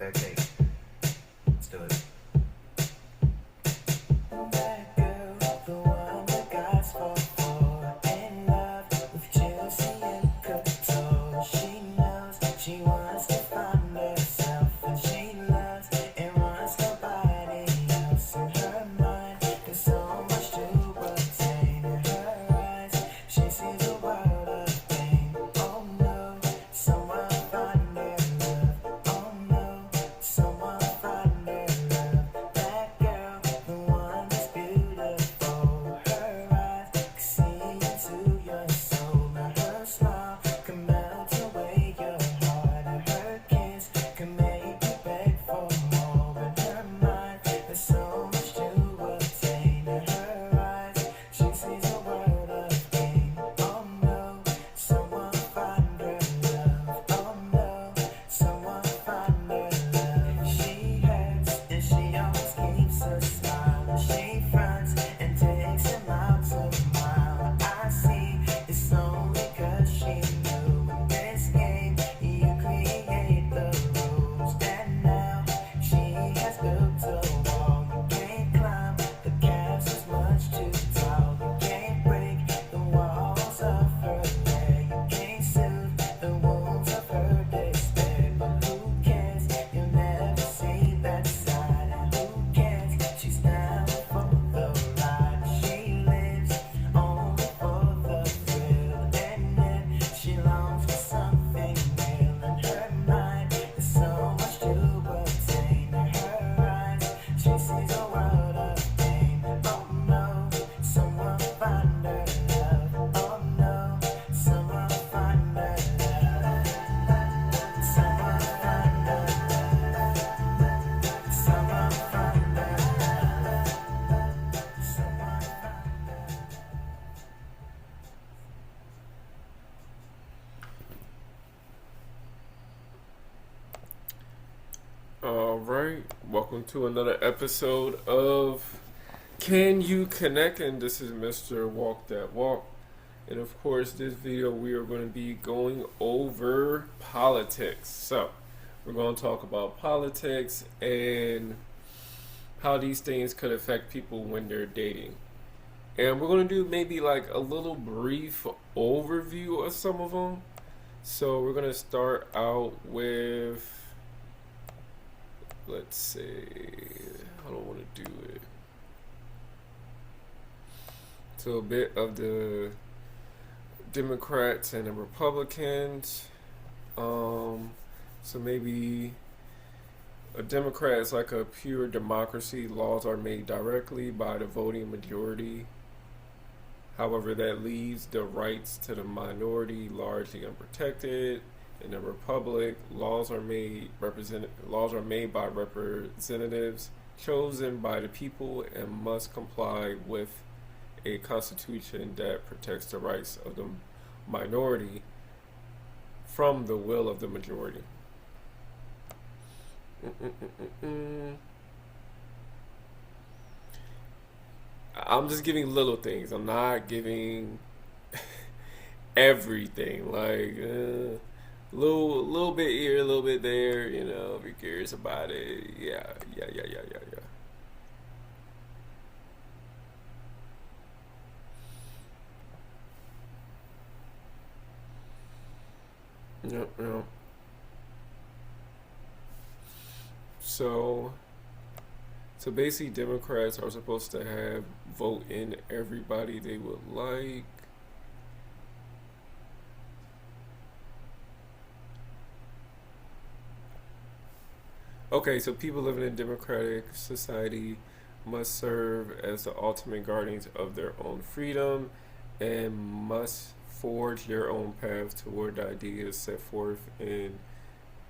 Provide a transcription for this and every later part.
back tape. Let's do it. That girl, the one that guys fall for, in love with Chelsea and Couture. She knows she wants to find herself, and she loves and wants nobody else. In her mind, there's so much to obtain. In her eyes, she sees a world of pain. Oh no, someone find their love. Oh no, someone find their love. That girl, the one that's beautiful. Her eyes can see into your soul. And her smile can melt away your heart. And her kiss can make you beg for more. In her mind, there's so much to obtain. In her eyes, she sees a world of pain. Oh no, someone find her love. Oh no, someone find her love. She hurts and she always keeps a smile. And she fronts and takes him out to mile. I see it's only 'cause she knew in this game you create the rules. And now she has built a wall. You can't climb the castle's much too tall. You can't break the walls of her lair. You can't soothe the wounds of her despair. But who cares? You'll never see that side. And who cares? She's down for the ride. She lives only for the thrill. And then she longs for something real. In her mind, there's so much to obtain. In her eyes, she sees a world of pain. Oh no, someone find her love. Oh no, someone find her love. Someone find her love. Someone find her love. Someone find her love. All right, welcome to another episode of Can You Connect? And this is Mr. Walk That Walk. And of course, this video we are going to be going over politics. So, we're going to talk about politics and how these things could affect people when they're dating. And we're going to do maybe like a little brief overview of some of them. So, we're going to start out with, let's see, I don't want to do it. So a bit of the Democrats and the Republicans. So maybe a Democrat is like a pure democracy. Laws are made directly by the voting majority. However, that leaves the rights to the minority largely unprotected. In a republic, laws are made by representatives chosen by the people and must comply with a constitution that protects the rights of the minority from the will of the majority. I'm just giving little things. I'm not giving everything. Like little bit here, a little bit there. You know, if you're curious about it, yeah. Yep. So basically, Democrats are supposed to have vote in everybody they would like. Okay, so people living in a democratic society must serve as the ultimate guardians of their own freedom and must forge their own path toward the ideas set forth in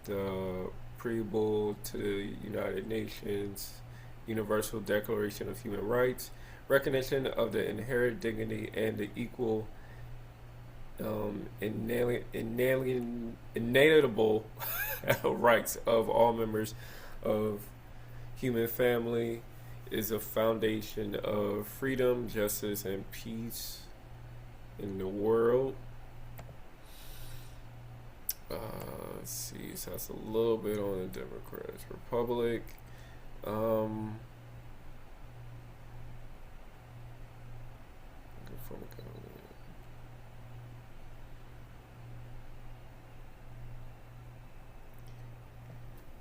the preamble to the United Nations Universal Declaration of Human Rights, recognition of the inherent dignity and the equal inalienable rights of all members of human family is a foundation of freedom, justice, and peace in the world. Let's see. So that's a little bit on the Democrats. Republic.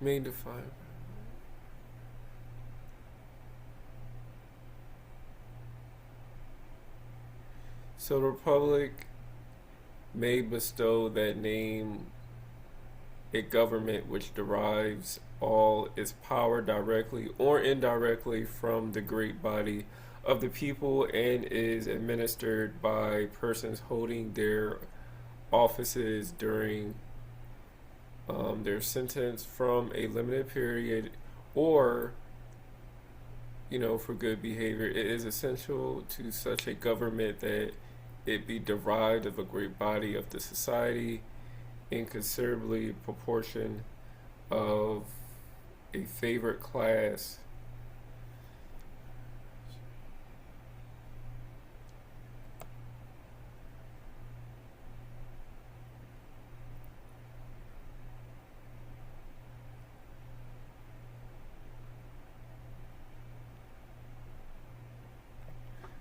May define. So the Republic may bestow that name a government which derives all its power directly or indirectly from the great body of the people and is administered by persons holding their offices during their sentence from a limited period or for good behavior. It is essential to such a government that it be derived of a great body of the society in considerably proportion of a favorite class.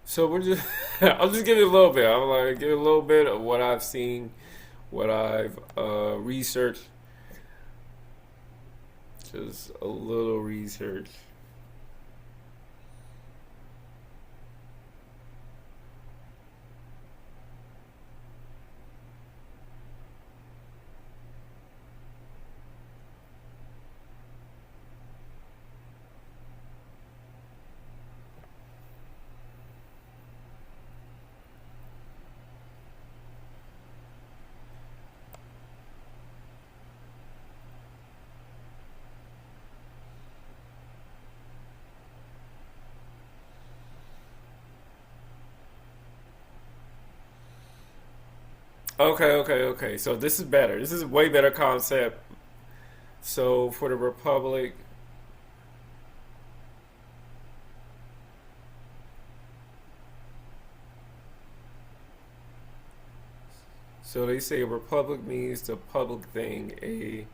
So we're just, I'll just give it a little bit. I'm like, give it a little bit of what I've seen, what I've researched. Just a little research. Okay. So this is better. This is a way better concept. So for the Republic, so they say a republic means the public thing. A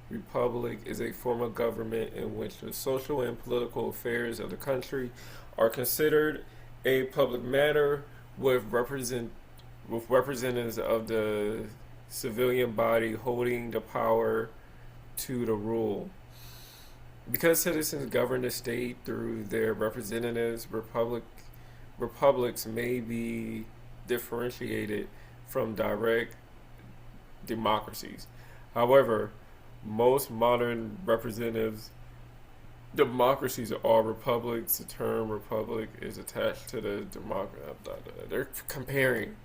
republic is a form of government in which the social and political affairs of the country are considered a public matter with representatives of the civilian body holding the power to the rule. Because citizens govern the state through their representatives, republics may be differentiated from direct democracies. However, most modern representatives democracies are republics. The term republic is attached to the democracy. They're comparing.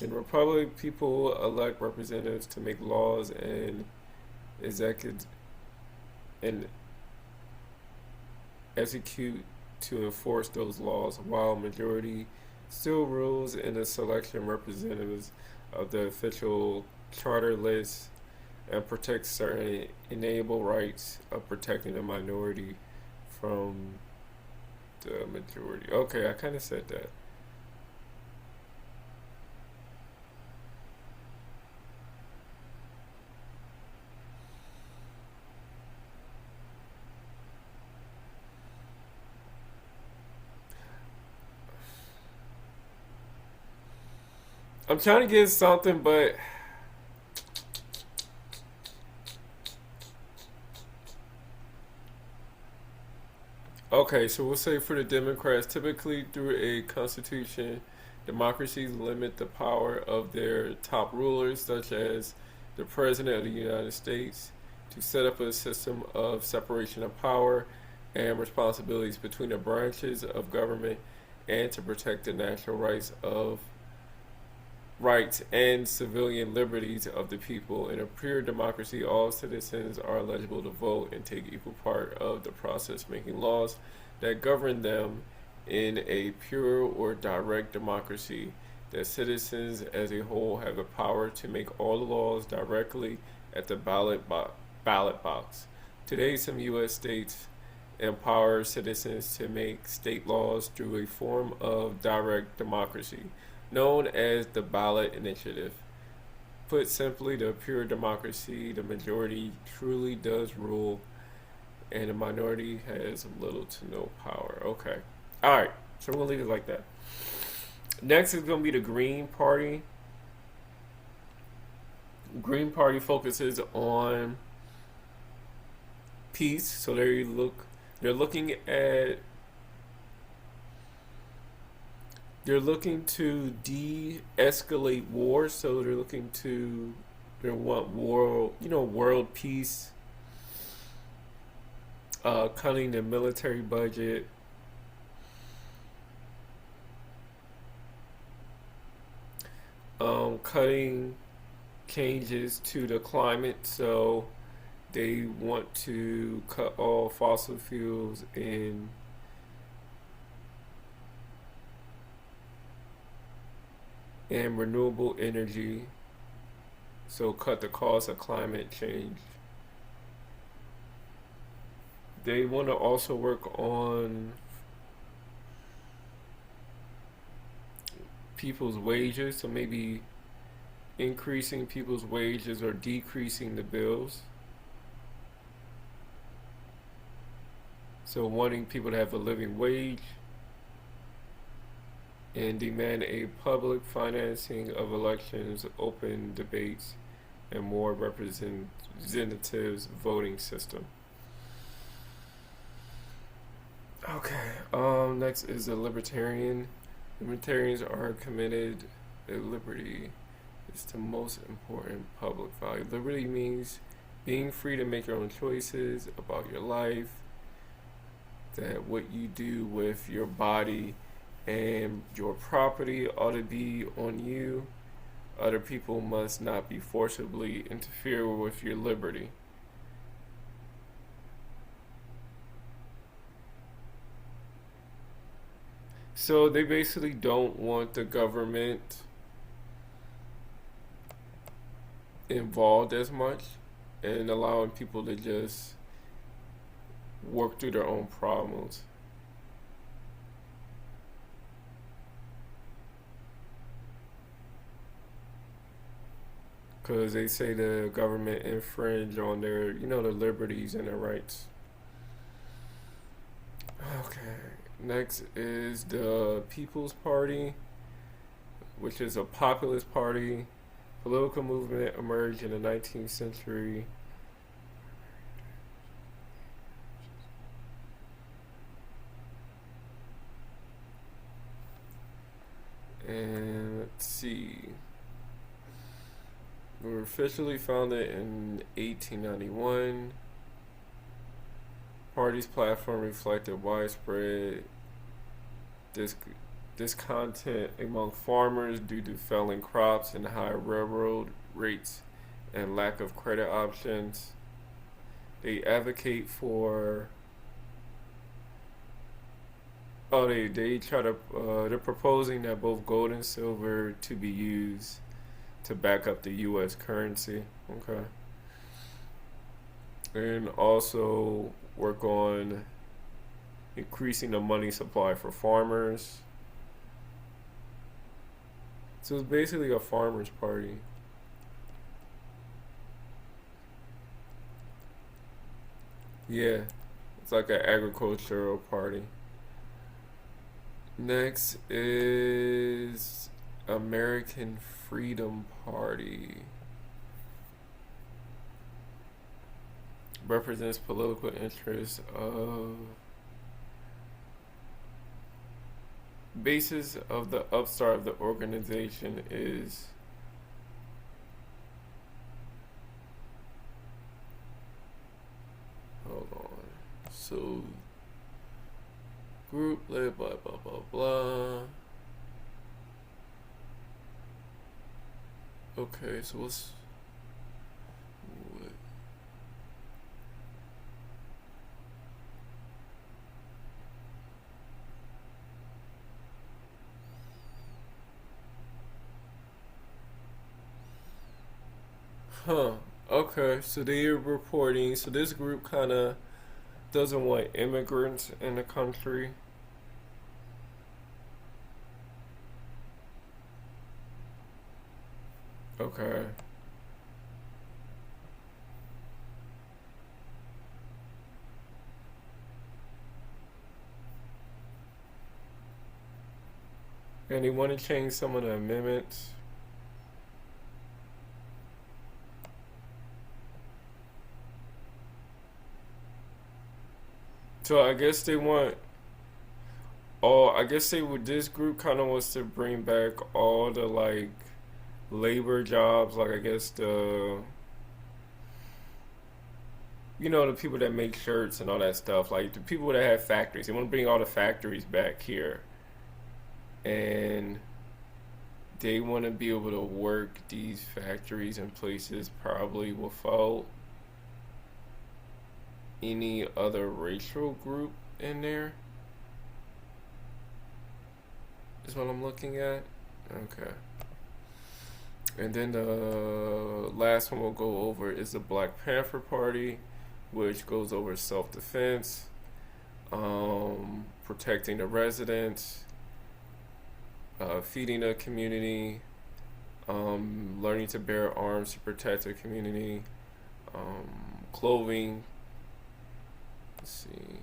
In a republic, people elect representatives to make laws and execute and execute to enforce those laws, while majority still rules in the selection representatives of the official charter list and protects certain inalienable rights of protecting the minority from the majority. Okay, I kind of said that. I'm trying to get something, but okay, so we'll say for the Democrats, typically through a constitution, democracies limit the power of their top rulers, such as the President of the United States, to set up a system of separation of power and responsibilities between the branches of government and to protect the natural rights and civilian liberties of the people. In a pure democracy, all citizens are eligible to vote and take equal part of the process making laws that govern them. In a pure or direct democracy, the citizens as a whole have the power to make all the laws directly at the ballot box. Today, some U.S. states empower citizens to make state laws through a form of direct democracy known as the ballot initiative. put simply, the pure democracy, the majority truly does rule, and the minority has little to no power. Okay. All right. So we'll leave it like that. Next is going to be the Green Party. Green Party focuses on peace. So they're looking to de-escalate war. So they want world peace. Cutting the military budget. Cutting changes to the climate, so they want to cut all fossil fuels and renewable energy, so cut the cost of climate change. They want to also work on people's wages, so maybe increasing people's wages or decreasing the bills. So wanting people to have a living wage, and demand a public financing of elections, open debates, and more representatives voting system. Okay, next is the Libertarian. Libertarians are committed that liberty is the most important public value. Liberty means being free to make your own choices about your life, that what you do with your body and your property ought to be on you. Other people must not be forcibly interfere with your liberty. So they basically don't want the government involved as much and allowing people to just work through their own problems. Because they say the government infringe on their, the liberties and their rights. Okay. Next is the People's Party, which is a populist party. Political movement emerged in the 19th century. And let's see. We were officially founded in 1891. Party's platform reflected widespread discontent among farmers due to failing crops and high railroad rates and lack of credit options. They advocate for they're proposing that both gold and silver to be used to back up the U.S. currency. Okay. And also work on increasing the money supply for farmers. So it's basically a farmers' party. Yeah, it's like an agricultural party. Next is American Freedom Party. Represents political interests of basis of the upstart of the organization is hold on. So group led by blah blah blah. Okay, so what's what? Huh. Okay, so they're reporting. So this group kind of doesn't want immigrants in the country. Okay. And they want to change some of the amendments. So I guess they want. Oh, I guess they would. This group kind of wants to bring back all the like labor jobs, like I guess the people that make shirts and all that stuff, like the people that have factories. They want to bring all the factories back here, and they want to be able to work these factories and places probably without any other racial group in there. Is what I'm looking at. Okay. And then the last one we'll go over is the Black Panther Party, which goes over self-defense, protecting the residents, feeding the community, learning to bear arms to protect the community, clothing. Let's see.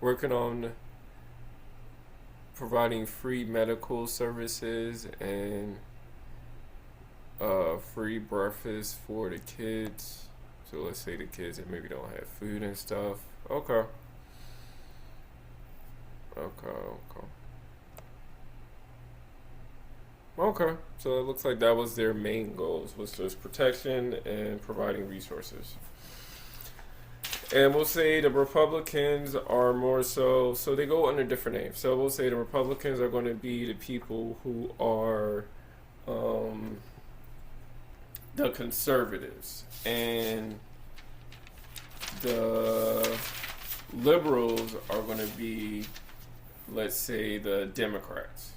Working on providing free medical services and free breakfast for the kids. So let's say the kids that maybe don't have food and stuff. Okay. So it looks like that was their main goals, was just protection and providing resources. And we'll say the Republicans are more so they go under different names. So we'll say the Republicans are going to be the people who are the conservatives, and the liberals are going to be, let's say, the Democrats.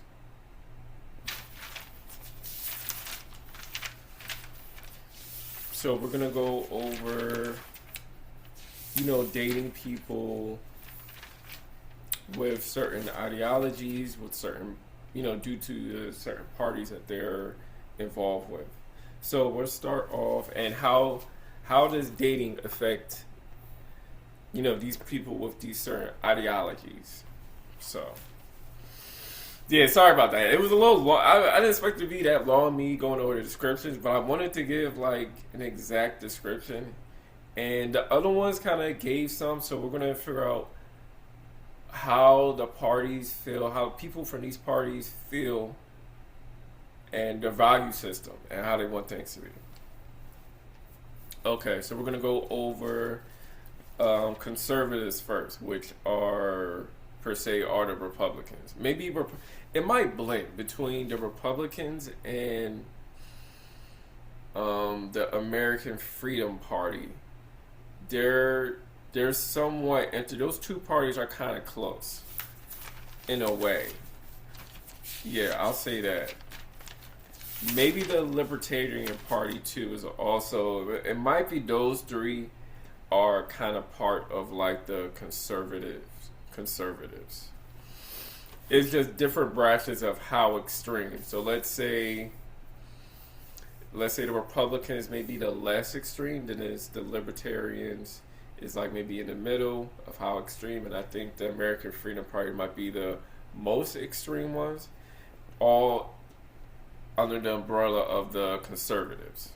So we're going to go over dating people with certain ideologies, with certain, due to the certain parties that they're involved with. So we'll start off, and how does dating affect, these people with these certain ideologies? So, yeah, sorry about that. It was a little long. I didn't expect it to be that long, me going over the descriptions, but I wanted to give like an exact description. And the other ones kind of gave some, so we're going to figure out how the parties feel, how people from these parties feel, and their value system, and how they want things to be. Okay, so we're going to go over conservatives first, which are, per se, are the Republicans. Maybe it might blend between the Republicans and the American Freedom Party. They're somewhat those two parties are kind of close in a way. Yeah, I'll say that. Maybe the Libertarian Party too is also. It might be those three are kind of part of like the conservatives. It's just different branches of how extreme. So let's say the Republicans may be the less extreme, then it's the Libertarians is like maybe in the middle of how extreme, and I think the American Freedom Party might be the most extreme ones, all under the umbrella of the conservatives.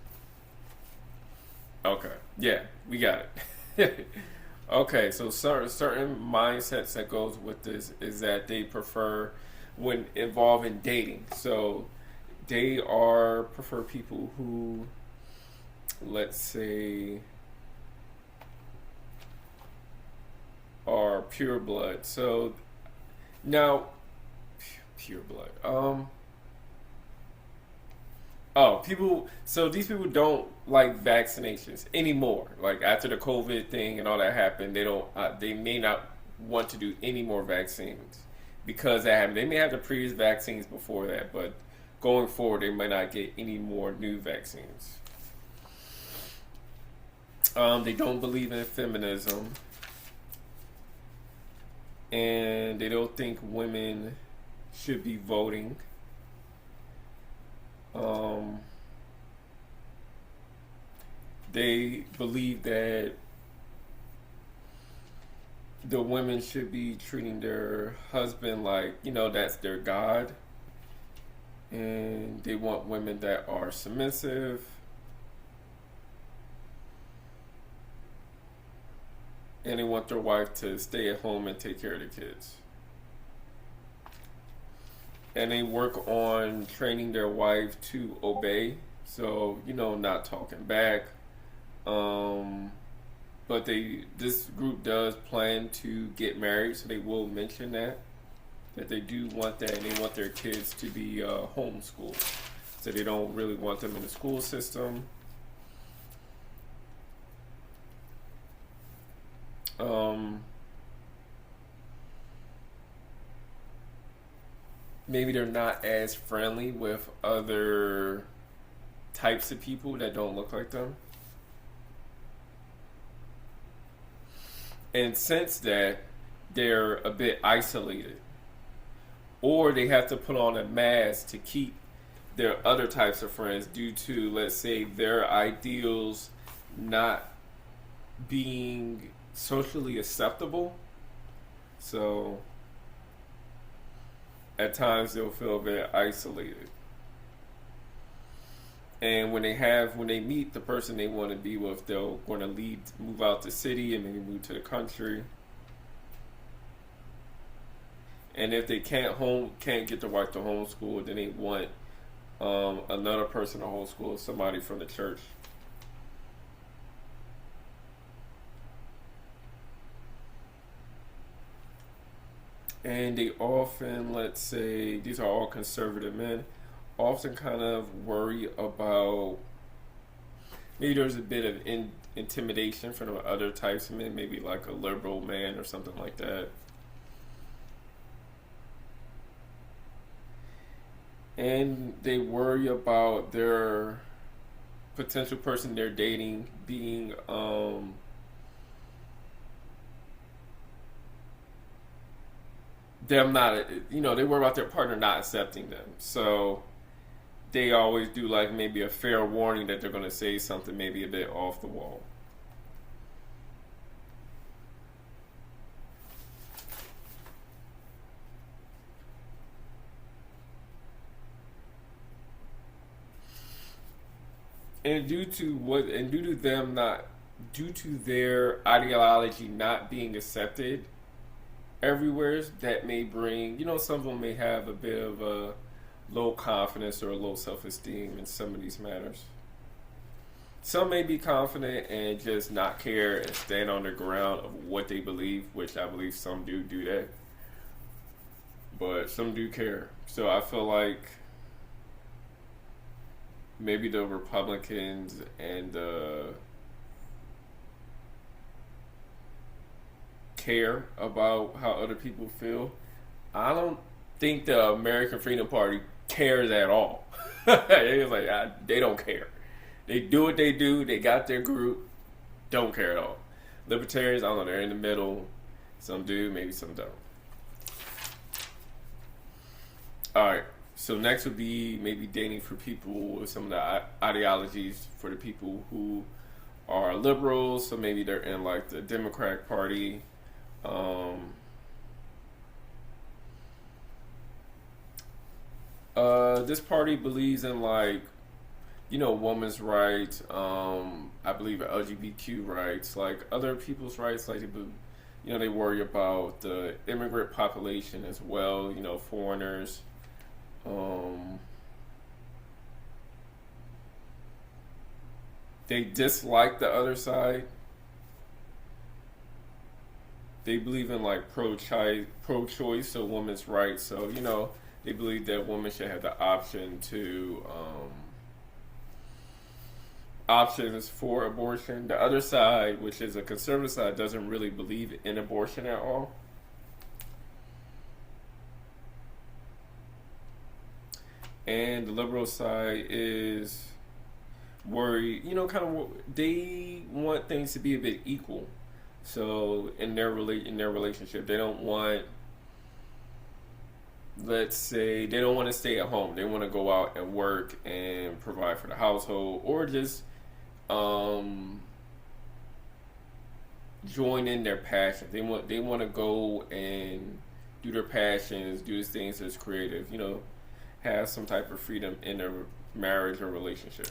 Okay, yeah, we got it. Okay, so certain mindsets that goes with this is that they prefer when involved in dating. So they prefer people who, let's say, are pure blood. So now, pure blood. So these people don't like vaccinations anymore. Like after the COVID thing and all that happened, they may not want to do any more vaccines because that happened. They may have the previous vaccines before that, but going forward, they might not get any more new vaccines. They don't believe in feminism, and they don't think women should be voting. They believe that the women should be treating their husband like, that's their God. And they want women that are submissive. And they want their wife to stay at home and take care of the kids. And they work on training their wife to obey. So, not talking back. But this group does plan to get married, so they will mention that they do want that, and they want their kids to be homeschooled. So they don't really want them in the school system. Maybe they're not as friendly with other types of people that don't look like them. And since that, they're a bit isolated. Or they have to put on a mask to keep their other types of friends due to, let's say, their ideals not being socially acceptable. So at times they'll feel very isolated. And when they meet the person they want to be with, they're going to move out the city and maybe move to the country. And if they can't get the wife to homeschool, then they want another person to homeschool, somebody from the church. And they often, let's say, these are all conservative men, often kind of worry about, maybe there's a bit of intimidation from the other types of men, maybe like a liberal man or something like that. And they worry about their potential person they're dating being them not, they worry about their partner not accepting them. So they always do like maybe a fair warning that they're going to say something maybe a bit off the wall. And due to their ideology not being accepted everywhere, that may bring, some of them may have a bit of a low confidence or a low self-esteem in some of these matters. Some may be confident and just not care and stand on the ground of what they believe, which I believe some do that. But some do care. So I feel like maybe the Republicans and care about how other people feel. I don't think the American Freedom Party cares at all. It's like they don't care. They do what they do. They got their group. Don't care at all. Libertarians, I don't know, they're in the middle. Some do, maybe some don't. All right. So next would be maybe dating for people with some of the ideologies for the people who are liberals. So maybe they're in like the Democratic Party. This party believes in like, women's rights. I believe in LGBTQ rights, like other people's rights. Like they worry about the immigrant population as well. Foreigners. They dislike the other side. They believe in like pro-choice, so women's rights. So they believe that women should have the option to options for abortion. The other side, which is a conservative side, doesn't really believe in abortion at all. And the liberal side is worried, they want things to be a bit equal. So in their relationship, they don't want, let's say, they don't want to stay at home. They want to go out and work and provide for the household, or just join in their passion. They want to go and do their passions, do these things that's creative. Have some type of freedom in their marriage or relationship.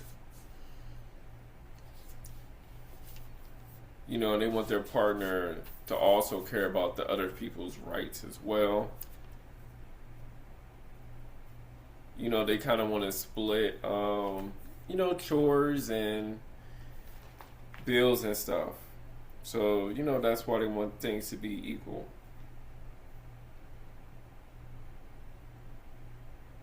They want their partner to also care about the other people's rights as well. They kind of want to split, chores and bills and stuff. So, that's why they want things to be equal.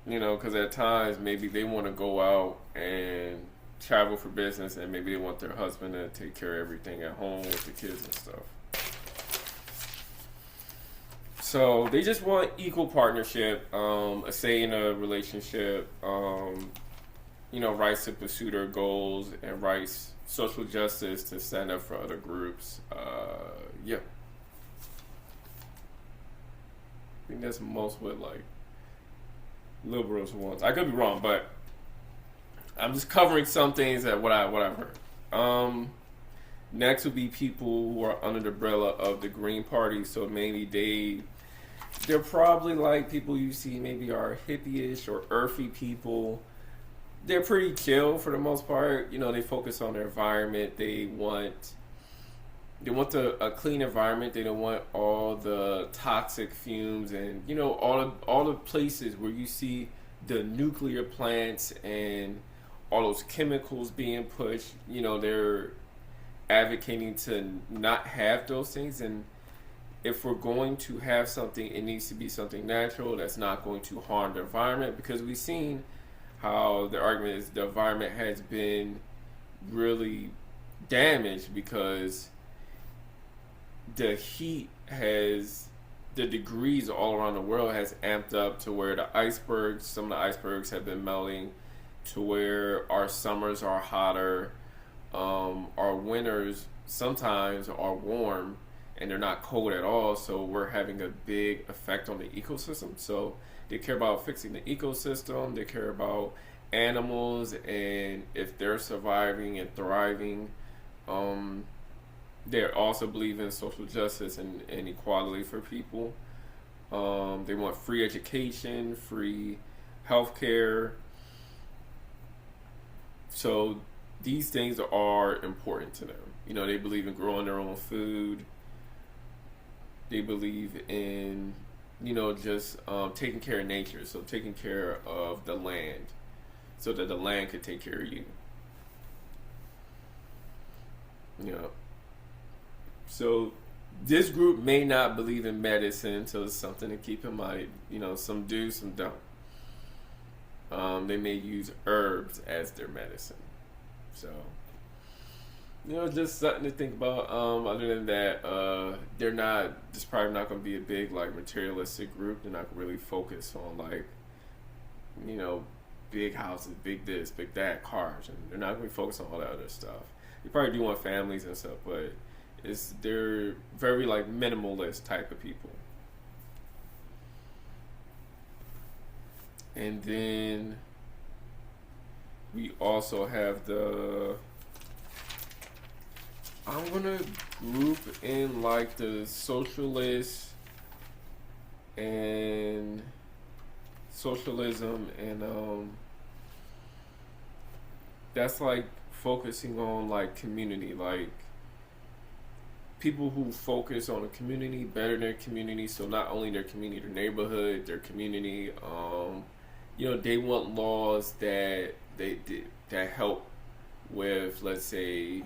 Because at times maybe they want to go out and travel for business, and maybe they want their husband to take care of everything at home with the kids and stuff. So they just want equal partnership, a say in a relationship, rights to pursue their goals, and rights, social justice, to stand up for other groups. Yeah. I think that's most what liberals want. I could be wrong, but I'm just covering some things that what I've heard. Next would be people who are under the umbrella of the Green Party. So mainly they're probably people you see maybe are hippie-ish or earthy people. They're pretty chill for the most part. They focus on their environment. They want a clean environment. They don't want all the toxic fumes and all the places where you see the nuclear plants and all those chemicals being pushed. They're advocating to not have those things. And if we're going to have something, it needs to be something natural that's not going to harm the environment, because we've seen how the argument is the environment has been really damaged because the heat the degrees all around the world has amped up to where some of the icebergs have been melting, to where our summers are hotter, our winters sometimes are warm, and they're not cold at all. So we're having a big effect on the ecosystem. So they care about fixing the ecosystem. They care about animals and if they're surviving and thriving. They also believe in social justice and equality for people. They want free education, free healthcare. So these things are important to them. They believe in growing their own food. They believe in, just taking care of nature. So taking care of the land so that the land could take care of you. So this group may not believe in medicine, so it's something to keep in mind. Some do, some don't. They may use herbs as their medicine. So, just something to think about. Other than that, it's probably not going to be a big, materialistic group. They're not going to really focus on, big houses, big this, big that, cars. And they're not going to be focused on all that other stuff. They probably do want families and stuff, but they're very, minimalist type of people. And then we also have I'm gonna group in the socialist and socialism, and that's focusing on community, people who focus on a community, better their community. So not only their community, their neighborhood, their community. They want laws that help with, let's say,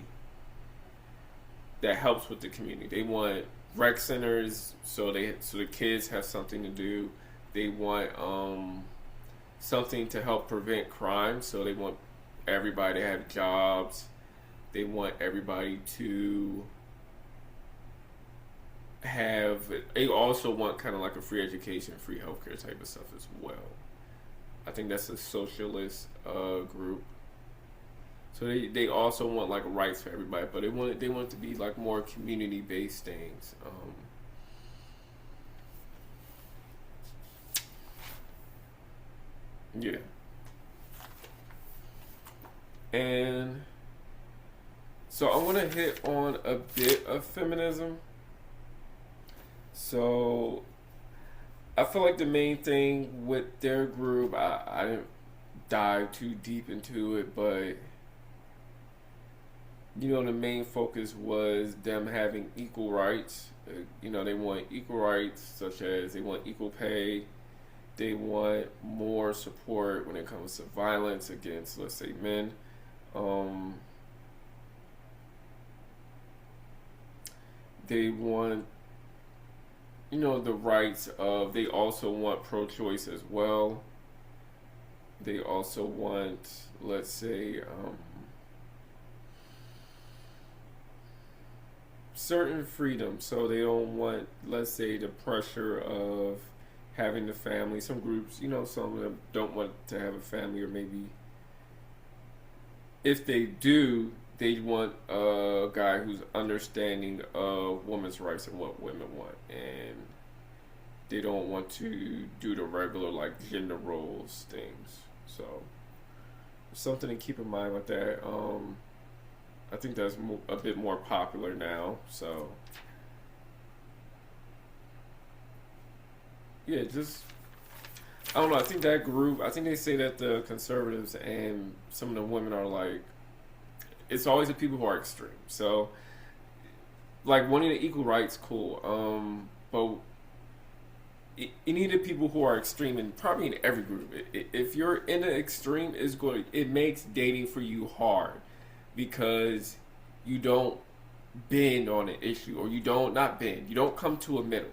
that helps with the community. They want rec centers so the kids have something to do. They want something to help prevent crime. So they want everybody to have jobs. They want everybody to they also want kind of a free education, free healthcare type of stuff as well. I think that's a socialist group. So they also want rights for everybody, but they want it to be more community based things. Yeah. So I want to hit on a bit of feminism. So I feel like the main thing with their group, I didn't dive too deep into it, but the main focus was them having equal rights. They want equal rights, such as they want equal pay. They want more support when it comes to violence against, let's say, men. They want, the rights of, they also want pro-choice as well. They also want, let's say, certain freedom. So they don't want, let's say, the pressure of having the family. Some groups, some of them don't want to have a family, or maybe if they do, they want a guy who's understanding of women's rights and what women want, and they don't want to do the regular like gender roles things. So something to keep in mind with that. I think that's a bit more popular now. So yeah, just I don't know. I think that group. I think they say that the conservatives and some of the women are like, it's always the people who are extreme. So, like, wanting the equal rights, cool. But you need the people who are extreme, and probably in every group. If you're in the extreme, it makes dating for you hard, because you don't bend on an issue, or you don't come to a middle.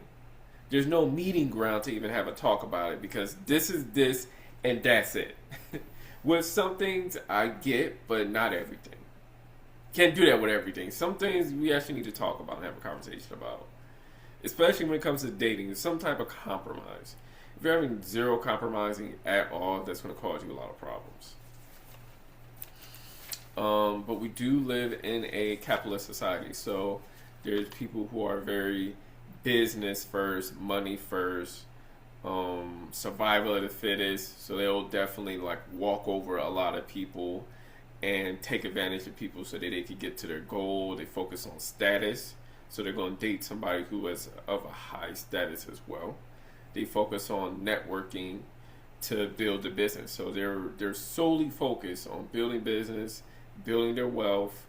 There's no meeting ground to even have a talk about it, because this is this and that's it. With some things I get, but not everything. Can't do that with everything. Some things we actually need to talk about and have a conversation about. Especially when it comes to dating, some type of compromise. If you're having zero compromising at all, that's going to cause you a lot of problems. But we do live in a capitalist society, so there's people who are very business first, money first, survival of the fittest. So they'll definitely like walk over a lot of people and take advantage of people so that they can get to their goal. They focus on status, so they're going to date somebody who is of a high status as well. They focus on networking to build the business. So they're solely focused on building business, building their wealth,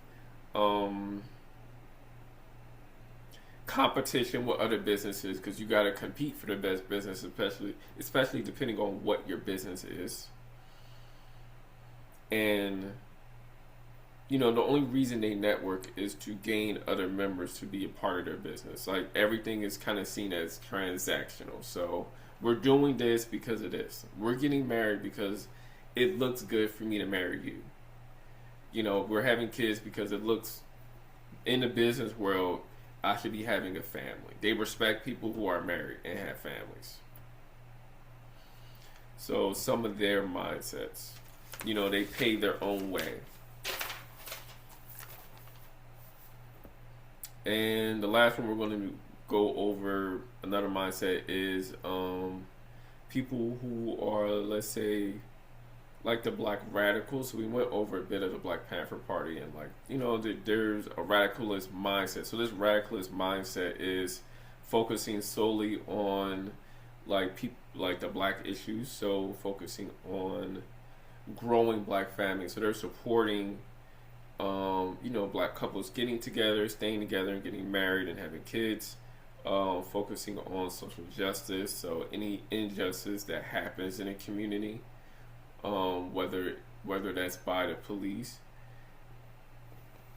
competition with other businesses, because you got to compete for the best business, especially depending on what your business is. And the only reason they network is to gain other members to be a part of their business. Like, everything is kind of seen as transactional. So we're doing this because of this. We're getting married because it looks good for me to marry you. We're having kids because it looks, in the business world, I should be having a family. They respect people who are married and have families. So some of their mindsets, they pay their own way. And the last one we're going to go over, another mindset, is people who are, let's say, like the Black radicals. So we went over a bit of the Black Panther Party, and there's a radicalist mindset. So this radicalist mindset is focusing solely on people, like the Black issues. So focusing on growing Black families. So they're supporting Black couples getting together, staying together, and getting married and having kids. Focusing on social justice. So any injustice that happens in a community, whether that's by the police,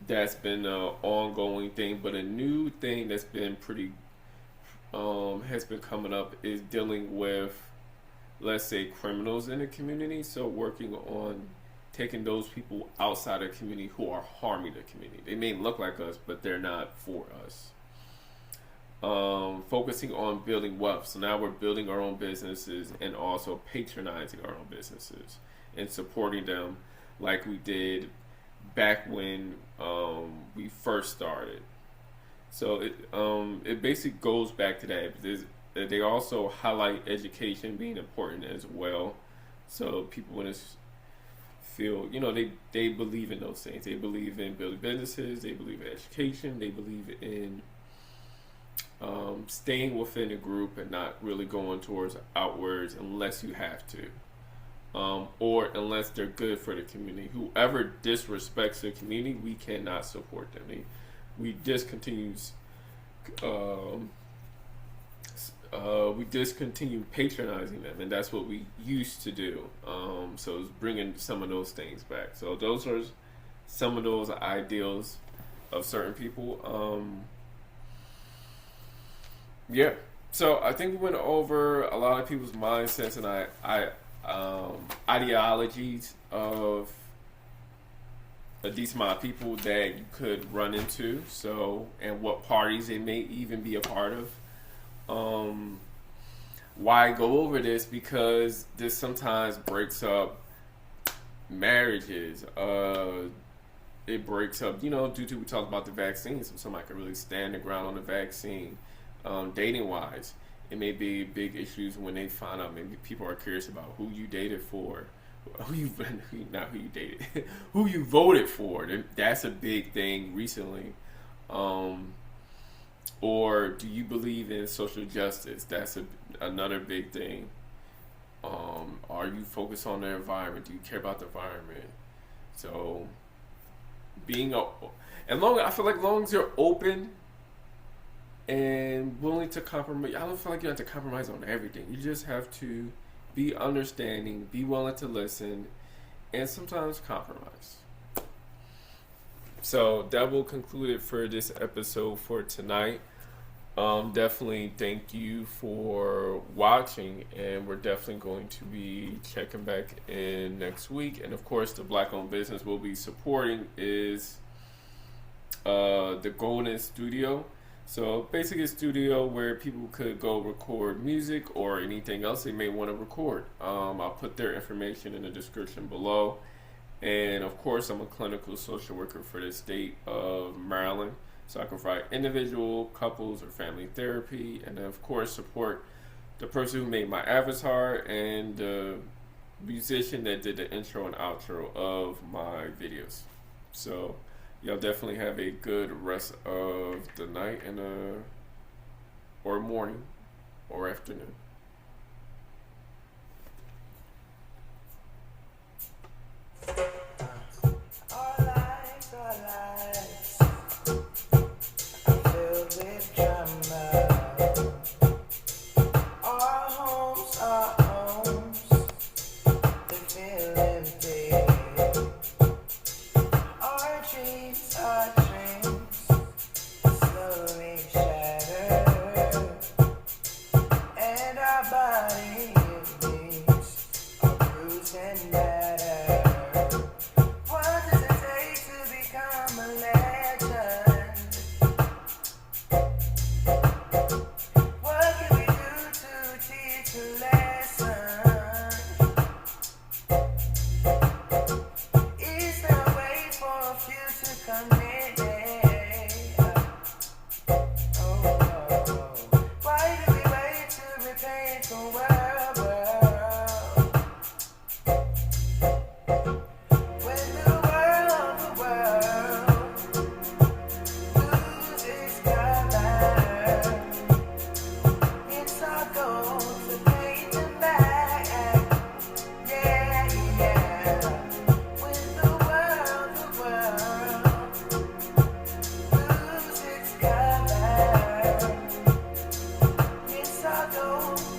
that's been an ongoing thing. But a new thing that's been pretty has been coming up is dealing with, let's say, criminals in the community. So working on taking those people outside the community who are harming the community. They may look like us, but they're not for us. Focusing on building wealth. So now we're building our own businesses and also patronizing our own businesses and supporting them like we did back when we first started. So it basically goes back to that. They also highlight education being important as well. So people in this feel, they believe in those things. They believe in building businesses. They believe in education. They believe in staying within a group and not really going towards outwards unless you have to, or unless they're good for the community. Whoever disrespects the community, we cannot support them. We discontinue patronizing them, and that's what we used to do. So it's bringing some of those things back. So those are some of those ideals of certain people. Yeah. So I think we went over a lot of people's mindsets and ideologies of a decent amount of people that you could run into. So, and what parties they may even be a part of. Why go over this? Because this sometimes breaks up marriages. It breaks up, due to, we talked about the vaccine, so somebody can really stand the ground on the vaccine. Dating wise, it may be big issues when they find out. Maybe people are curious about who you dated for, who you dated, who you voted for. That's a big thing recently. Or do you believe in social justice? That's another big thing. Are you focused on the environment? Do you care about the environment? So, I feel like long as you're open and willing to compromise, I don't feel like you have to compromise on everything. You just have to be understanding, be willing to listen, and sometimes compromise. So that will conclude it for this episode for tonight. Definitely thank you for watching, and we're definitely going to be checking back in next week. And of course, the Black-owned business we'll be supporting is the Golden Studio. So basically a studio where people could go record music or anything else they may want to record. I'll put their information in the description below. And of course, I'm a clinical social worker for the state of Maryland. So I can provide individual, couples, or family therapy. And then of course, support the person who made my avatar and the musician that did the intro and outro of my videos. So y'all definitely have a good rest of the night and or morning or afternoon. Ch2